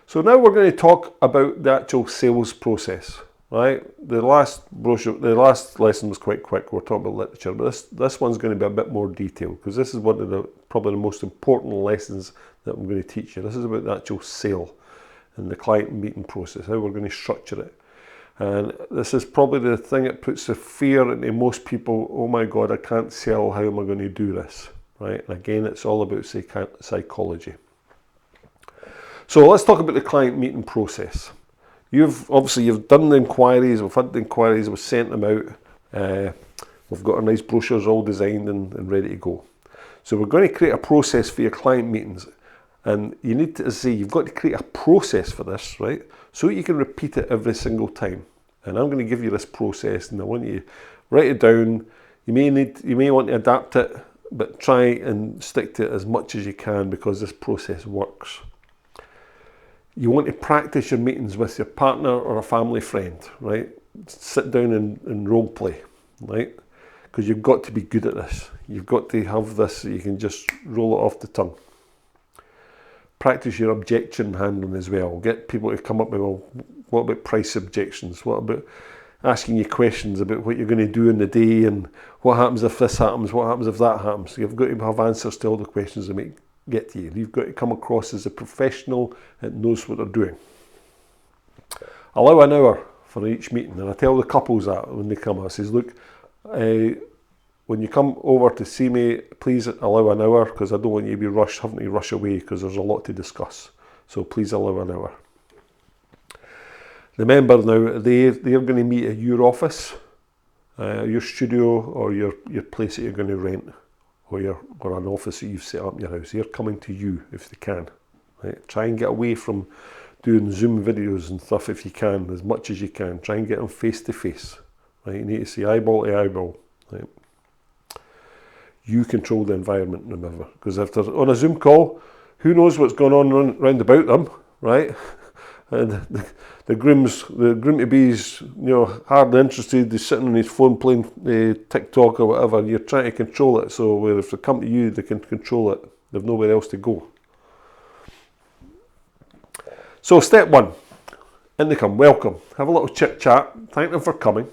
So now we're going to talk about the actual sales process, right? The last lesson was quite quick. We're talking about literature, but this one's going to be a bit more detailed because this is one of probably the most important lessons that I'm going to teach you. This is about the actual sale and the client meeting process, how we're going to structure it. And this is probably the thing that puts the fear into most people. Oh my God, I can't sell. How am I going to do this? Right? And again, it's all about psychology. So let's talk about the client meeting process. You've done the inquiries, we've had the inquiries, we've sent them out. We've got our nice brochures all designed and ready to go. So we're going to create a process for your client meetings. And you need to say, you've got to create a process for this, right? So you can repeat it every single time. And I'm going to give you this process and I want you to write it down. You may want to adapt it, but try and stick to it as much as you can because this process works. You want to practice your meetings with your partner or a family friend, right? Sit down and role play, right? Because you've got to be good at this. You've got to have this so you can just roll it off the tongue. Practice your objection handling as well. Get people to come up with, well, what about price objections? What about asking you questions about what you're going to do in the day and what happens if this happens, what happens if that happens. You've got to have answers to all the questions that get to you. You've got to come across as a professional that knows what they're doing. Allow an hour for each meeting, and I tell the couples that when they come. I says, look, when you come over to see me, please allow an hour because I don't want you to be having to rush away because there's a lot to discuss. So please allow an hour. Remember now, they're going to meet at your office, your studio, or your place that you're going to rent, or an office that you've set up in your house. They're coming to you if they can. Right? Try and get away from doing Zoom videos and stuff if you can, as much as you can. Try and get them face to face. Right? You need to see eyeball to eyeball. Right? You control the environment, remember, because if they're on a Zoom call, who knows what's going on round about them, right? And the groom-to-be's, hardly interested. He's sitting on his phone playing TikTok or whatever. You're trying to control it, so where if they come to you, they can control it. They've nowhere else to go. So step one, in they come. Welcome. Have a little chit chat. Thank them for coming.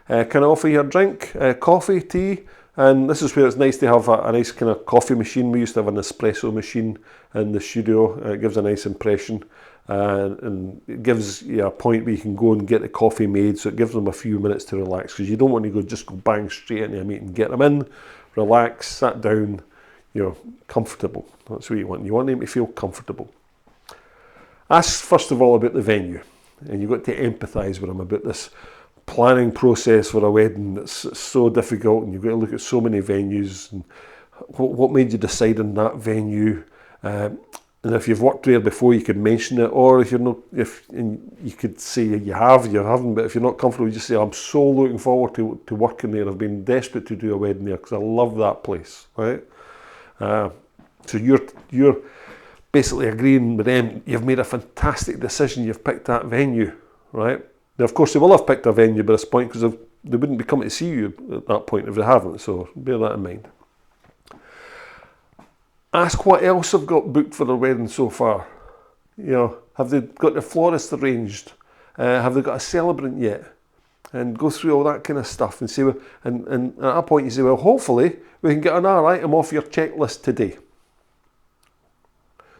Can I offer you a drink, coffee, tea? And this is where it's nice to have a nice kind of coffee machine. We used to have an espresso machine in the studio. It gives a nice impression. And it gives you a point where you can go and get the coffee made, so it gives them a few minutes to relax, because you don't want to just go bang straight into a meeting. Get them in, relax, sat down, comfortable. That's what you want. You want them to feel comfortable. Ask first of all about the venue, and you've got to empathise with them about this planning process for a wedding that's so difficult, and you've got to look at so many venues and what made you decide on that venue. And if you've worked there before, you could mention it, or if you're not, you could say you haven't, but if you're not comfortable, you just say, I'm so looking forward to working there. I've been desperate to do a wedding there because I love that place, right? So you're basically agreeing with them. You've made a fantastic decision. You've picked that venue, right? Now, of course, they will have picked a venue by this point because they wouldn't be coming to see you at that point if they haven't. So bear that in mind. Ask what else they've got booked for their wedding so far. Have they got their florist arranged? Have they got a celebrant yet? And go through all that kind of stuff and say, and at that point you say, well, hopefully we can get another item off your checklist today.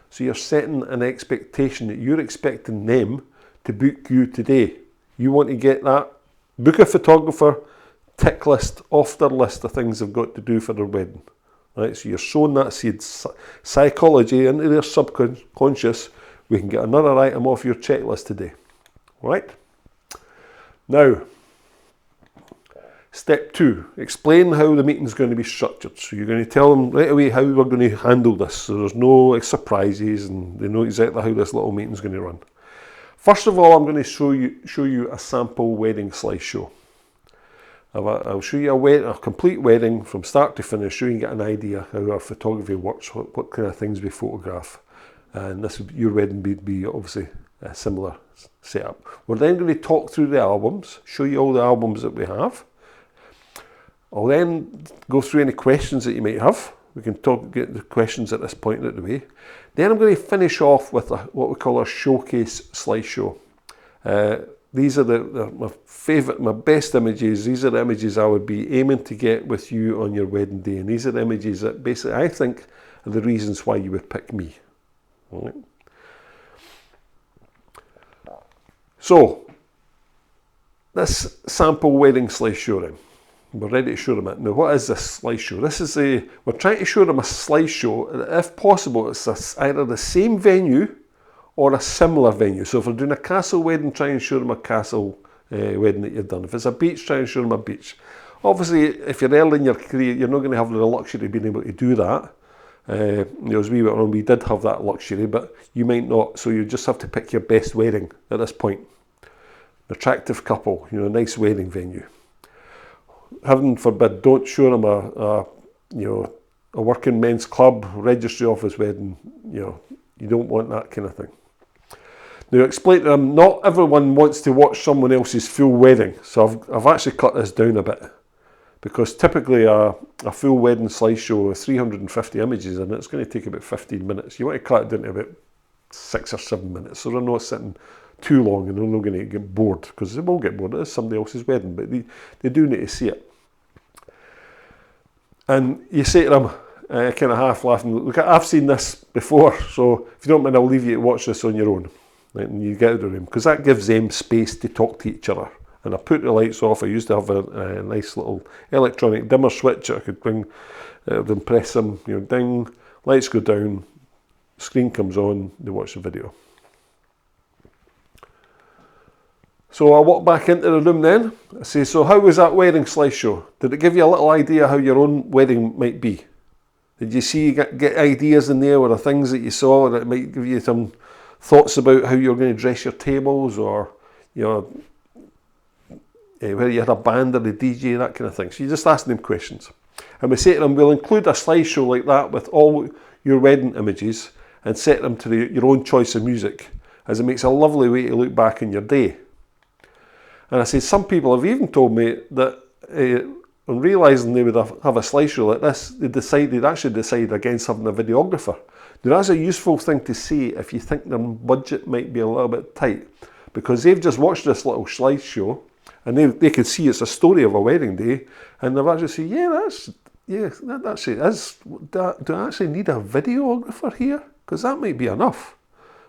So you're setting an expectation that you're expecting them to book you today. You want to get that, book a photographer, tick list off their list of things they've got to do for their wedding. Right, so you're showing that seed psychology into their subconscious. We can get another item off your checklist today. All right? Now, step 2, explain how the meeting's going to be structured. So you're going to tell them right away how we're going to handle this, so there's no surprises and they know exactly how this little meeting's going to run. First of all, I'm going to show you a sample wedding slideshow. I'll show you a complete wedding from start to finish, so you can get an idea how our photography works, what kind of things we photograph. And your wedding would be obviously a similar setup. We're then going to talk through the albums, show you all the albums that we have. I'll then go through any questions that you might have, We can get the questions at this point out of the way. Then I'm going to finish off with what we call a showcase slideshow. These are my favourite, my best images. These are the images I would be aiming to get with you on your wedding day. And these are the images that basically I think are the reasons why you would pick me. All right. So, this sample wedding slideshow then. We're ready to show them it. Now, what is this slideshow? We're trying to show them a slideshow. If possible, it's either the same venue or a similar venue. So if we're doing a castle wedding, try and show them a castle wedding that you've done. If it's a beach, try and show them a beach. Obviously, if you're early in your career, you're not going to have the luxury of being able to do that. As we went on, we did have that luxury, but you might not. So you just have to pick your best wedding at this point. An attractive couple, a nice wedding venue. Heaven forbid, don't show them a working men's club, registry office wedding. You don't want that kind of thing. Now, explain to them, not everyone wants to watch someone else's full wedding. So I've actually cut this down a bit, because typically a full wedding slideshow with 350 images in it, it's going to take about 15 minutes. You want to cut it down to about 6 or 7 minutes, so they're not sitting too long and they're not going to get bored, because they will get bored. It is somebody else's wedding, but they do need to see it. And you say to them, kind of half laughing, look, I've seen this before, so if you don't mind, I'll leave you to watch this on your own. Right? And you get out of the room, because that gives them space to talk to each other. And I put the lights off. I used to have a nice little electronic dimmer switch that I could bring, then press them, ding, lights go down, screen comes on, they watch the video. So I walk back into the room then. I say, so how was that wedding slideshow? Did it give you a little idea how your own wedding might be? Did you get ideas in there, or the things that you saw that might give you some thoughts about how you're going to dress your tables, or whether you had a band or a DJ, that kind of thing. So you just ask them questions. And we say to them, we'll include a slideshow like that with all your wedding images and set them to your own choice of music, as it makes a lovely way to look back on your day. And I said, some people have even told me that on realising they would have a slideshow like this, they'd actually decide against having a videographer. Now, that's a useful thing to say if you think their budget might be a little bit tight, because they've just watched this little slideshow and they can see it's a story of a wedding day, and they've actually said, that actually is. Do I actually need a videographer here? Because that might be enough.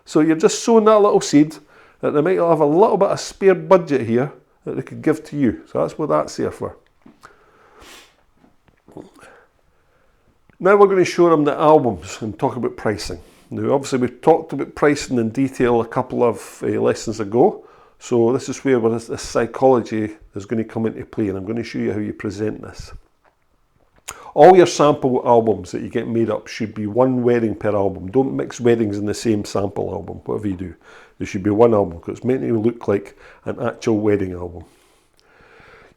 So you're just sowing that little seed that they might have a little bit of spare budget here that they could give to you. So that's what that's there for. Now we're going to show them the albums and talk about pricing. Now, obviously, we've talked about pricing in detail a couple of lessons ago. So this is where this psychology is going to come into play, and I'm going to show you how you present this. All your sample albums that you get made up should be one wedding per album. Don't mix weddings in the same sample album, whatever you do. There should be one album, because it's meant to look like an actual wedding album.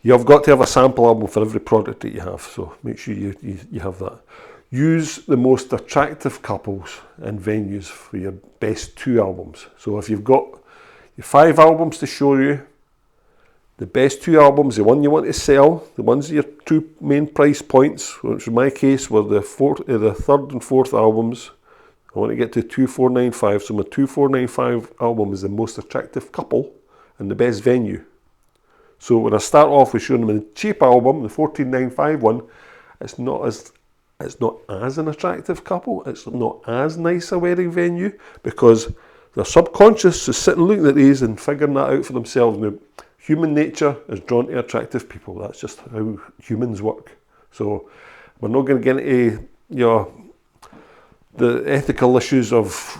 You've got to have a sample album for every product that you have, so make sure you have that. Use the most attractive couples and venues for your best 2 albums. So if you've got your 5 albums to show you, the best 2 albums, the one you want to sell, the ones are your 2 main price points, which in my case were the 3rd and 4th albums. I want to get to 2495, so my 2495 album is the most attractive couple and the best venue. So when I start off with showing them a cheap album, the 1495 one, it's not as an attractive couple, it's not as nice a wedding venue, because their subconscious is sitting looking at these and figuring that out for themselves. Now, human nature is drawn to attractive people. That's just how humans work. So we're not going to get into the ethical issues of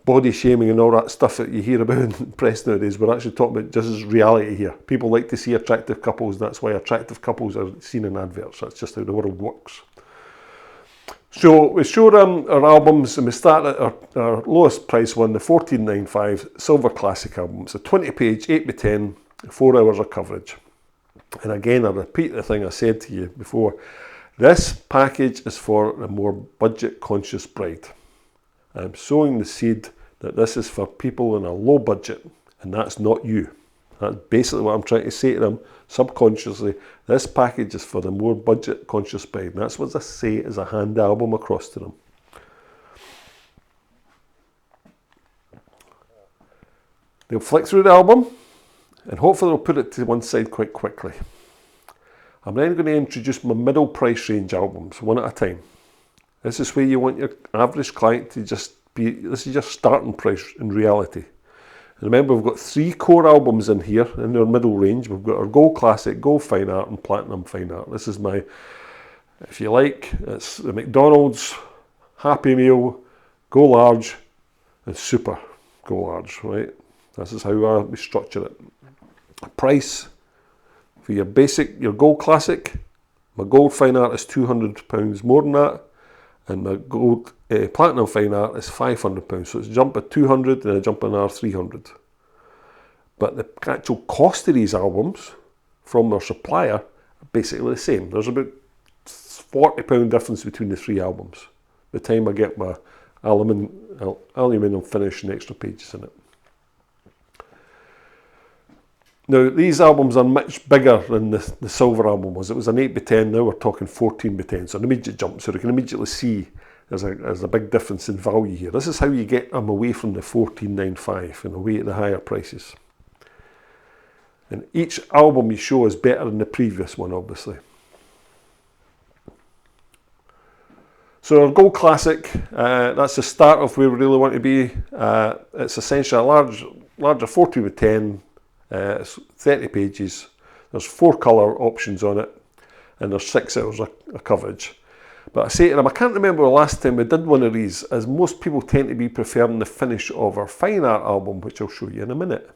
body shaming and all that stuff that you hear about in the press nowadays. We're actually talking about just as reality here. People like to see attractive couples, and that's why attractive couples are seen in adverts. That's just how the world works. So we show them our albums, and we start at our lowest price one, the 1495 Silver Classic album. It's a 20-page, 8x10, 4 hours of coverage. And again, I repeat the thing I said to you before. This package is for a more budget-conscious bride. I'm sowing the seed that this is for people on a low budget, and that's not you. That's basically what I'm trying to say to them subconsciously. This package is for the more budget conscious bride. And that's what I say as a hand album across to them. They'll flick through the album and hopefully they'll put it to one side quite quickly. I'm then going to introduce my middle price range albums, one at a time. This is where you want your average client to just be, this is your starting price in reality. And remember, we've got 3 core albums in here in our middle range. We've got our Gold Classic, Gold Fine Art and Platinum Fine Art. This is my, if you like, it's the McDonald's, Happy Meal, Go Large and Super Go Large, right? This is how we structure it. Price for your basic, your Gold Classic, my Gold Fine Art is £200 more than that, and my Gold Platinum Fine Art is £500. So it's a jump of 200 and a jump of another 300. But the actual cost of these albums from their supplier are basically the same. There's about £40 difference between the 3 albums. By the time I get my aluminium finish and extra pages in it. Now, these albums are much bigger than the silver album was. It was an 8x10, now we're talking 14x10, so an immediate jump. So you can immediately see there's a big difference in value here. This is how you get them away from the 14.95 and away at the higher prices. And each album you show is better than the previous one, obviously. So our Gold Classic, that's the start of where we really want to be. It's essentially a larger 14x10. It's 30 pages, there's 4 colour options on it, and there's 6 hours of coverage. But I say to them, I can't remember the last time we did one of these, as most people tend to be preferring the finish of our Fine Art album, which I'll show you in a minute.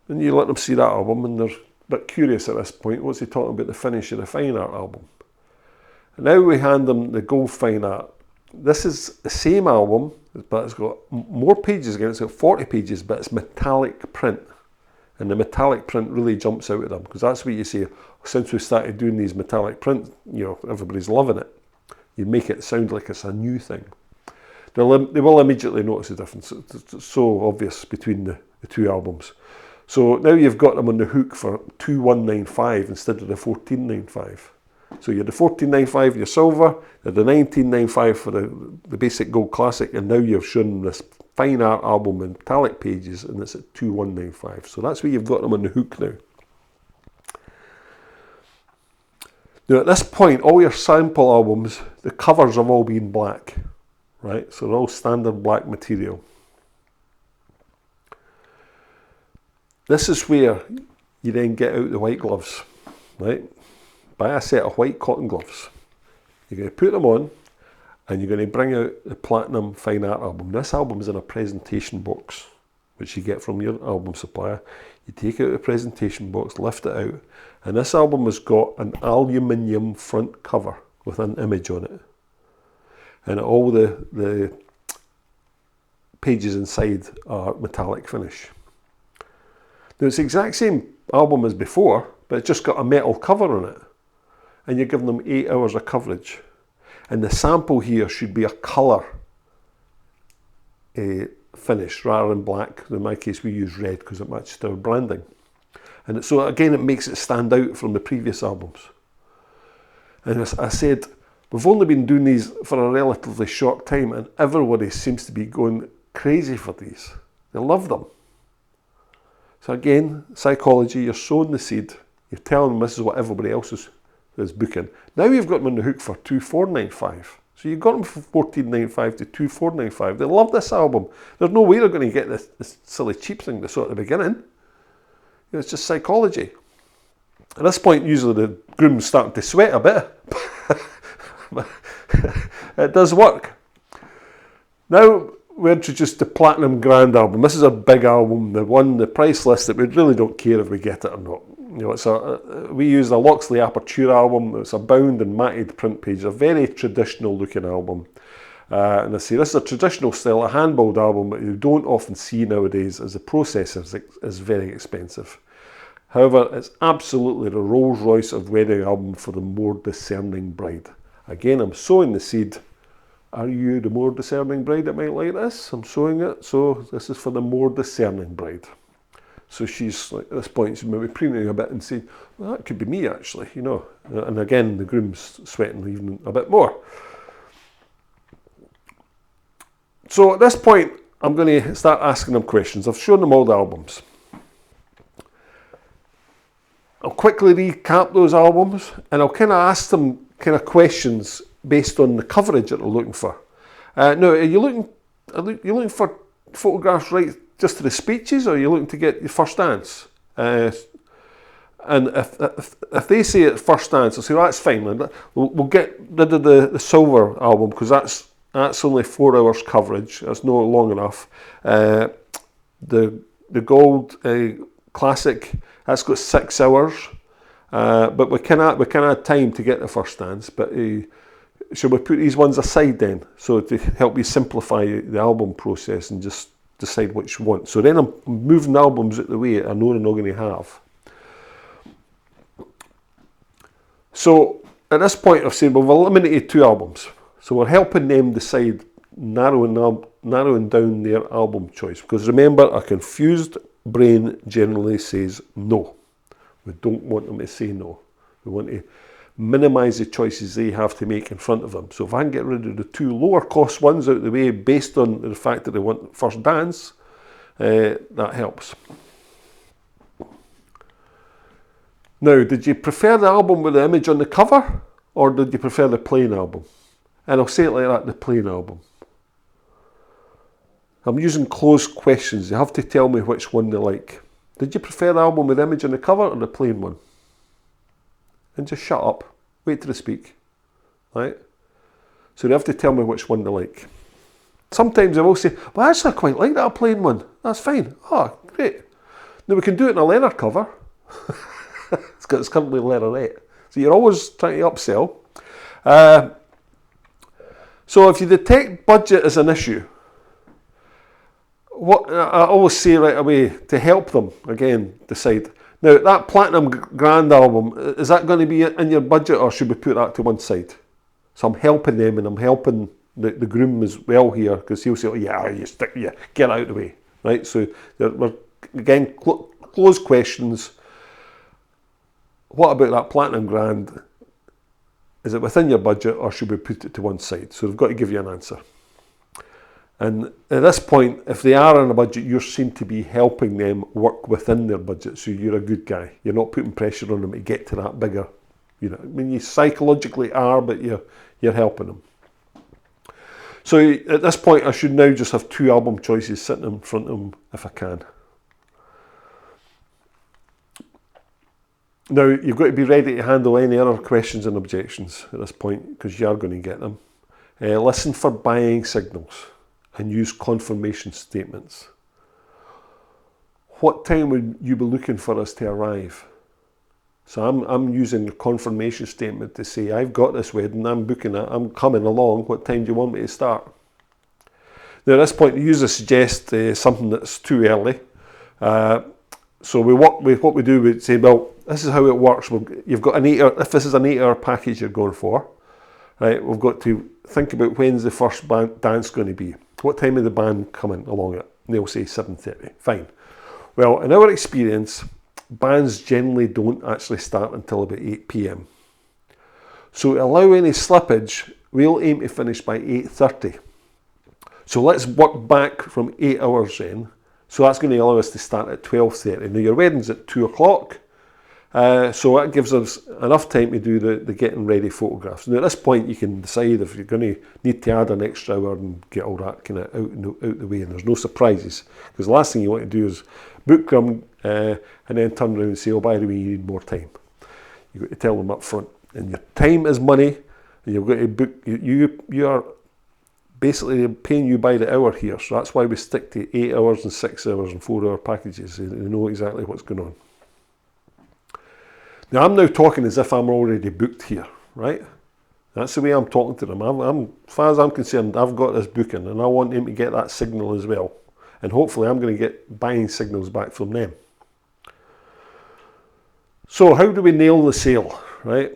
And you let them see that album, and they're a bit curious at this point, what's he talking about the finish of the Fine Art album? And now we hand them the Gold Fine Art. This is the same album, but it's got more pages again, it's got 40 pages, but it's metallic print. And the metallic print really jumps out at them, because that's what you see. Since we started doing these metallic print, you know, everybody's loving it. You make it sound like it's a new thing. They will immediately notice the difference. It's so obvious between the 2 albums. So now you've got them on the hook for $21.95 instead of the $14.95. So you're the $14.95 your silver, you're the $19.95 for the basic Gold Classic, and now you've shown this Fine Art album in metallic pages, and it's at $21.95. So that's where you've got them on the hook now. Now at this point, all your sample albums, the covers have all been black, right? So they're all standard black material. This is where you then get out the white gloves, right? Buy a set of white cotton gloves. You're going to put them on, and you're going to bring out the Platinum Fine Art album. This album is in a presentation box, which you get from your album supplier. You take out the presentation box, lift it out, and this album has got an aluminium front cover with an image on it. And all the pages inside are metallic finish. Now it's the exact same album as before, but it's just got a metal cover on it. And you're giving them 8 hours of coverage. And the sample here should be a colour finish rather than black. In my case, we use red because it matches our branding. And so again, it makes it stand out from the previous albums. And as I said, we've only been doing these for a relatively short time, and everybody seems to be going crazy for these. They love them. So again, psychology, you're sowing the seed. You're telling them this is what everybody else is booking. Now you've got them on the hook for $24.95. So you've got them from $14.95 to $24.95. They love this album. There's no way they're going to get this silly cheap thing they saw at the beginning. You know, it's just psychology. At this point, usually the groom's starting to sweat a bit. It does work. Now we introduced the Platinum Grand album. This is a big album, the price list that we really don't care if we get it or not. You know, we used a Loxley Aperture album. It's a bound and matted print page, a very traditional looking album. And I say this is a traditional style, a hand-built album that you don't often see nowadays, as the process is very expensive. However, it's absolutely the Rolls Royce of wedding album for the more discerning bride. Again, I'm sowing the seed. Are you the more discerning bride that might like this? I'm sowing it, so this is for the more discerning bride. So she's like, at this point, she's maybe preening a bit and saying, well, that could be me actually, you know. And again, the groom's sweating even a bit more. So at this point, I'm going to start asking them questions. I've shown them all the albums. I'll quickly recap those albums, and I'll kind of ask them kind of questions based on the coverage that they're looking for. Now, are you looking for photographs right just to the speeches, or are you looking to get your first dance? And if they say at first dance, I'll say, well, that's fine. We'll get rid of the silver album because that's only 4 hours coverage. That's not long enough. The gold classic, that's got 6 hours. But we cannot have time to get the first dance. But should we put these ones aside then, so to help you simplify the album process and just decide which one? So then I'm moving albums out the way I know they're not going to have. So at this point I've said, well, we've eliminated 2 albums. So we're helping them decide, narrowing down their album choice. Because remember, a confused brain generally says no. We don't want them to say no. We want to minimise the choices they have to make in front of them. So if I can get rid of the 2 lower cost ones out of the way based on the fact that they want first dance, that helps. Now, did you prefer the album with the image on the cover, or did you prefer the plain album? And I'll say it like that, the plain album. I'm using closed questions. You have to tell me which one they like. Did you prefer the album with the image on the cover or the plain one? And just shut up. Wait till they speak. Right? So they have to tell me which one they like. Sometimes they will say, well, actually I quite like that plain one. That's fine. Oh, great. Now we can do it in a leather cover. It's currently leatherette. So you're always trying to upsell. So if you detect budget as an issue, what I always say right away to help them, again, decide. Now, that Platinum Grand album, is that going to be in your budget, or should we put that to one side? So I'm helping them, and I'm helping the groom as well here, because he'll say, oh, yeah, get out of the way. Right? So we're, again, closed questions. What about that Platinum Grand? Is it within your budget, or should we put it to one side? So they've got to give you an answer. And at this point, if they are on a budget, you seem to be helping them work within their budget. So you're a good guy. You're not putting pressure on them to get to that bigger. You know, I mean, you psychologically are, but you're helping them. So at this point, I should now just have 2 album choices sitting in front of them if I can. Now, you've got to be ready to handle any other questions and objections at this point, because you are going to get them. Listen for buying signals and use confirmation statements. What time would you be looking for us to arrive? So I'm using the confirmation statement to say, I've got this wedding, I'm booking it, I'm coming along, what time do you want me to start? Now at this point, you usually suggest something that's too early. So what we do, we say, well, this is how it works. You've got an 8-hour, if this is an 8-hour package you're going for, right, we've got to think about when's the first dance going to be. What time is the band coming along at? And they'll say 7:30. Fine. Well, in our experience, bands generally don't actually start until about 8 p.m. So to allow any slippage, we'll aim to finish by 8:30. So let's work back from 8 hours then. So that's going to allow us to start at 12:30. Now your wedding's at 2 o'clock. So that gives us enough time to do the getting ready photographs. Now at this point you can decide if you're going to need to add an extra hour and get all that kind of out the way, and there's no surprises. Because the last thing you want to do is book them and then turn around and say, oh, by the way, you need more time. You've got to tell them up front. And your time is money, and you've got to book, you are basically paying you by the hour here. So that's why we stick to 8 hours and 6 hours and 4-hour packages. So they know exactly what's going on. Now, I'm now talking as if I'm already booked here, right? That's the way I'm talking to them. As far as I'm concerned, I've got this booking, and I want them to get that signal as well. And hopefully I'm going to get buying signals back from them. So how do we nail the sale, right?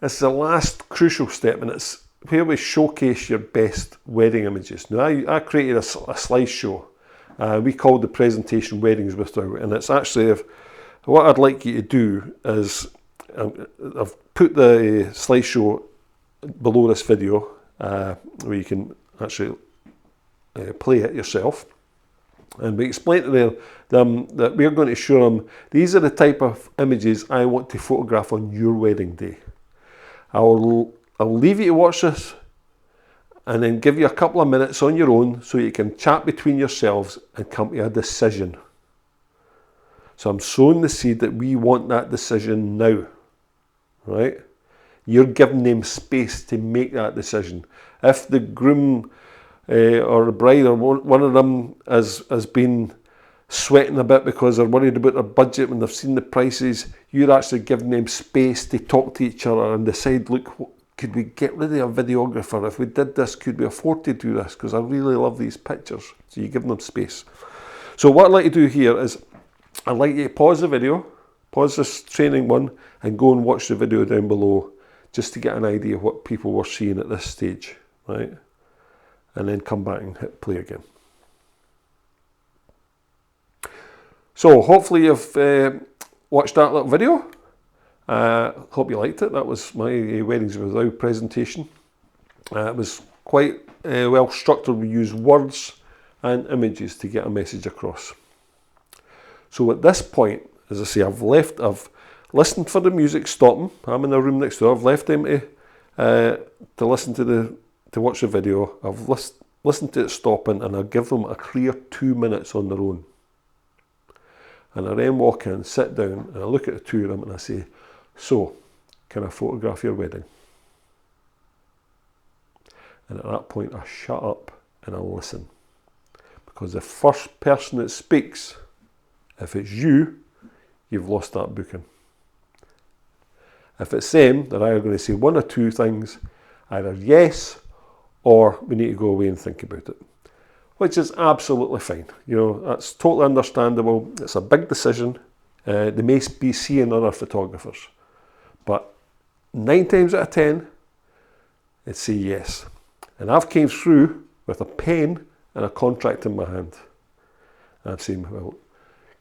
This is the last crucial step, and it's where we showcase your best wedding images. Now, I created a slideshow, We called the presentation Weddings Without, and it's actually, what I'd like you to do is, I've put the slideshow below this video where you can actually play it yourself. And we explain to them that we're going to show them, these are the type of images I want to photograph on your wedding day. I'll leave you to watch this and then give you a couple of minutes on your own so you can chat between yourselves and come to a decision. So I'm sowing the seed that we want that decision now, right? You're giving them space to make that decision. If the groom or the bride or one of them has been sweating a bit because they're worried about their budget when they've seen the prices, you're actually giving them space to talk to each other and decide, look, could we get rid of a videographer? If we did this, could we afford to do this? Because I really love these pictures. So you give them space. So what I'd like to do here is, I'd like you to pause the video, pause this training one, and go and watch the video down below, just to get an idea of what people were seeing at this stage, right? And then come back and hit play again. So hopefully you've watched that little video. Hope you liked it. That was my Weddings Without presentation. It was quite well structured. We use words and images to get a message across. So at this point, as I say, I've listened for the music stopping. I'm in the room next door. I've left them to listen to watch the video. I've listened to it stopping, and I give them a clear 2 minutes on their own. And I then walk in, sit down, and I look at the two of them and I say, so, can I photograph your wedding? And at that point I shut up and I listen. Because the first person that speaks, if it's you, you've lost that booking. If it's them, they're either going to say one or two things, either yes, or we need to go away and think about it. Which is absolutely fine. You know, that's totally understandable. It's a big decision. They may be seeing other photographers. But 9 times out of 10, they'd say yes. And I've came through with a pen and a contract in my hand. And I'm saying, well,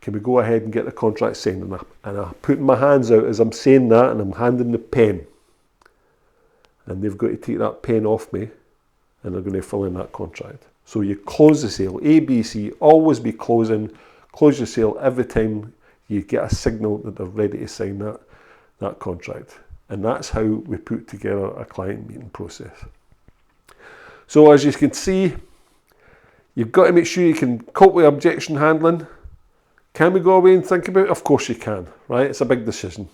can we go ahead and get the contract signed? And I'm putting my hands out as I'm saying that, and I'm handing the pen. And they've got to take that pen off me, and they're going to fill in that contract. So you close the sale. A, B, C, always be closing. Close your sale every time you get a signal that they're ready to sign that contract. And that's how we put together a client meeting process. So as you can see, you've got to make sure you can cope with objection handling. Can we go away and think about it? Of course you can, right? It's a big decision.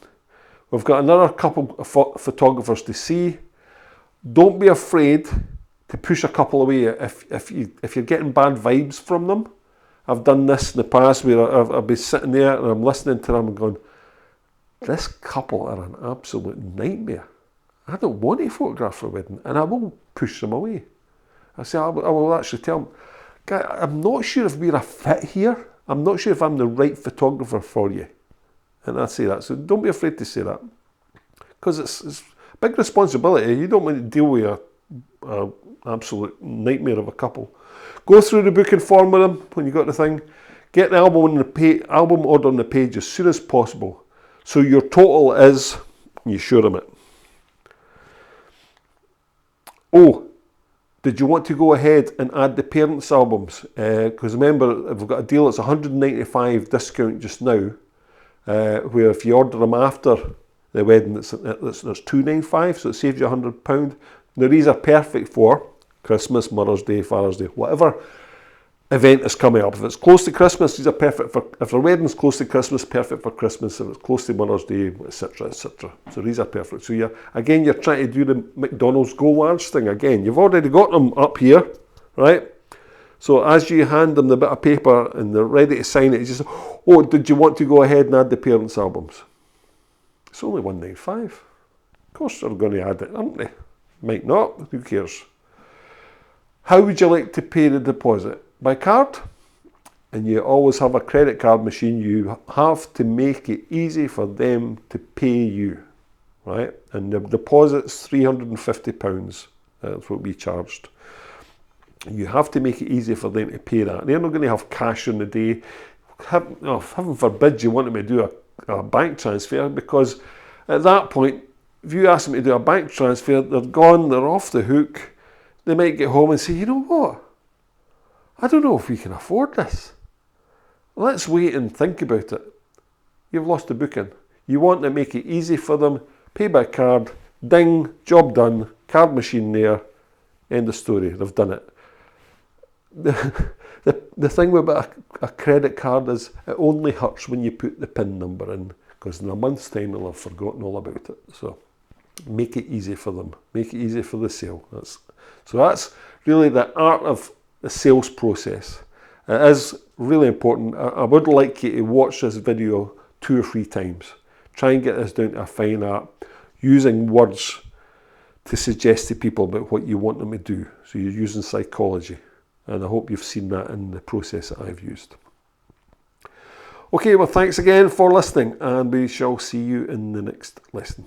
We've got another couple of photographers to see. Don't be afraid to push a couple away if you're getting bad vibes from them. I've done this in the past where I've been sitting there and I'm listening to them and going, this couple are an absolute nightmare. I don't want to photograph for a wedding, and I will push them away. I say, I will actually tell them, guy, I'm not sure if we're a fit here. I'm not sure if I'm the right photographer for you. And I say that, so don't be afraid to say that. Because it's a big responsibility. You don't want to deal with an absolute nightmare of a couple. Go through the booking form with them when you got the thing. Get the album order on the page as soon as possible. So your total is, you show them it. Oh, did you want to go ahead and add the parents' albums? Because remember, we've got a deal, it's $195 discount just now, where if you order them after the wedding, there's $295, so it saves you £100. Now these are perfect for Christmas, Mother's Day, Father's Day, whatever event is coming up. If it's close to Christmas, these are perfect for, if the wedding's close to Christmas, perfect for Christmas. If it's close to Mother's Day, etc., etc. So these are perfect. So you're trying to do the McDonald's Go Large thing again. You've already got them up here, right? So as you hand them the bit of paper and they're ready to sign it, you just, oh, did you want to go ahead and add the parents' albums? It's only $195. Of course they're going to add it, aren't they? Might not, who cares? How would you like to pay the deposit? By card? And you always have a credit card machine. You have to make it easy for them to pay you, right? And the deposit's £350. That's what we charged. You have to make it easy for them to pay that. They're not going to have cash on the day. Heaven forbid you want them to do a bank transfer, because at that point, if you ask them to do a bank transfer, they're gone, they're off the hook. They might get home and say, you know what? I don't know if we can afford this. Let's wait and think about it. You've lost the booking. You want to make it easy for them. Pay by card. Ding. Job done. Card machine there. End of story. They've done it. The thing about a credit card is it only hurts when you put the PIN number in, because in a month's time they'll have forgotten all about it. So make it easy for them. Make it easy for the sale. So that's really the art of the sales process. It is really important. I would like you to watch this video 2 or 3 times. Try and get this down to a fine art, using words to suggest to people about what you want them to do. So you're using psychology. And I hope you've seen that in the process that I've used. Okay, well, thanks again for listening, and we shall see you in the next lesson.